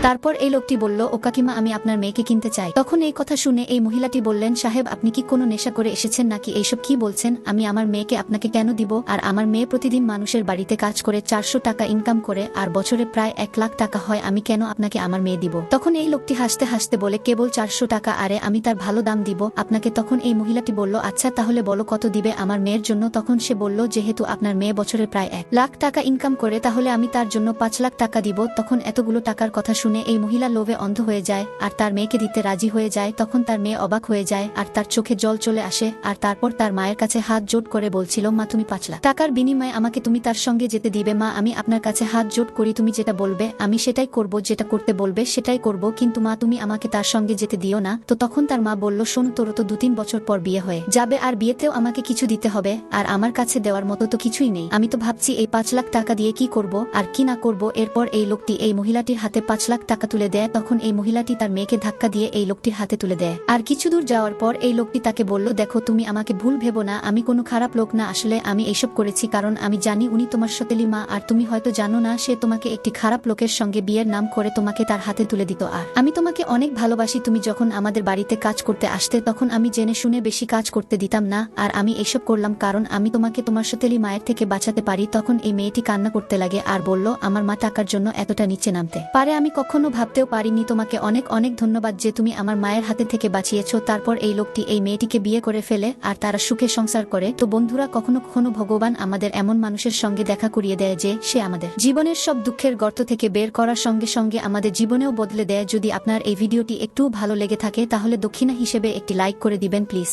তারপর এই লোকটি বলল, ও কাকিমা, আমি আপনার মেয়েকে কিনতে চাই। তখন এই কথা শুনে এই মহিলাটি বললেন, সাহেব, আপনি কি কোনো নেশা করে এসেছেন নাকি? এইসব কি বলছেন? আমি আমার মেয়েকে আপনাকে কেন দিব? আর আমার মেয়ে প্রতিদিন মানুষের বাড়িতে কাজ করে 400 টাকা ইনকাম করে, আর বছরে প্রায় 1 লাখ টাকা হয়। আমি কেন আপনাকে আমার মেয়ে দিব? তখন এই লোকটি হাসতে হাসতে বলে, কেবল 400 টাকা? আরে, আমি তার ভালো দাম দিব আপনাকে। তখন এই মহিলাটি বলল, আচ্ছা তাহলে বলো কত দিবে আমার মেয়ের জন্য? তখন সে বলল, যেহেতু আপনার মেয়ে বছরে প্রায় 1 লাখ টাকা ইনকাম করে, তাহলে আমি তার জন্য 5 লাখ টাকা দিব। তখন এতগুলো টাকার কথা শুনে এই মহিলা লোভে অন্ধ হয়ে যায় আর তার মেয়েকে দিতে রাজি হয়ে যায়। তখন তার মেয়ে অবাক হয়ে যায় আর তার চোখে জল চলে আসে, আর তারপর তার মায়ের কাছে হাত জোট করে বলছিল, মা, তুমি 5 লাখ টাকার বিনিময়ে আমাকে তুমি তার সঙ্গে যেতে দিবে? মা, আমি আপনার কাছে হাত জোট করি, তুমি যেটা বলবে আমি সেটাই করব, যেটা করতে বলবে সেটাই করব, কিন্তু মা, তুমি আমাকে তার সঙ্গে যেতে দিও না। তো তখন তার মা বলল, শোন, তোর তো 2-3 বছর পর বিয়ে হয়ে যাবে, আর বিয়েতেও আমাকে কিছু দিতে হবে, আর আমার কাছে দেওয়ার মতো তো কিছুই নেই। আমি তো ভাবছি এই 5 লাখ টাকা দিয়ে কি করব আর কি না করব। এরপর এই লোকটি এই মহিলাটির হাতে 5 লাখ টাকা তুলে দেয়। তখন এই মহিলাটি তার মেয়েকে ধাক্কা দিয়ে এই লোকটির হাতে তুলে দেয়। আর কিছু দূর যাওয়ার পর এই লোকটি তাকে বলল, দেখো, তুমি আমাকে ভুল ভেবো না, আমি কোনো খারাপ লোক না। আসলে আমি এইসব করেছি কারণ আমি জানি উনি তোমার সতেলি মা, আর তুমি হয়তো জানো না সে তোমাকে একটি খারাপ লোকের সঙ্গে বিয়ের নাম করে তোমাকে তার হাতে তুলে দিত। আর আমি তোমাকে অনেক ভালোবাসি। তুমি যখন আমাদের বাড়িতে কাজ করতে আসতে তখন আমি জেনে শুনে বেশি কাজ করতে দিতাম না, আর আমি এইসব করলাম কারণ আমি তোমাকে তোমার সতেলি মায়ের থেকে বাঁচাতে পারি। তখন এই মেয়েটি কান্না করতে লাগে আর বলল, আমার মা টাকার জন্য এতটা নিচে নামতে পারে? আমি কখনো ভাবতেও পারিনি। তোমাকে অনেক অনেক ধন্যবাদ যে তুমি আমার মায়ের হাতে থেকে বাঁচিয়েছো। তারপর এই লোকটি এই মেয়েটিকে বিয়ে করে ফেলে আর তারা সুখে সংসার করে। তো বন্ধুরা, কখনো কখনো ভগবান আমাদের এমন মানুষের সঙ্গে দেখা করিয়ে দেয় যে সে আমাদের জীবনের সব দুঃখের গর্ত থেকে বের করার সঙ্গে সঙ্গে আমাদের জীবনেও বদলে দেয়। যদি আপনার এই ভিডিওটি একটু ভালো লেগে থাকে তাহলে দক্ষিণা হিসেবে একটি লাইক করে দিবেন প্লিজ।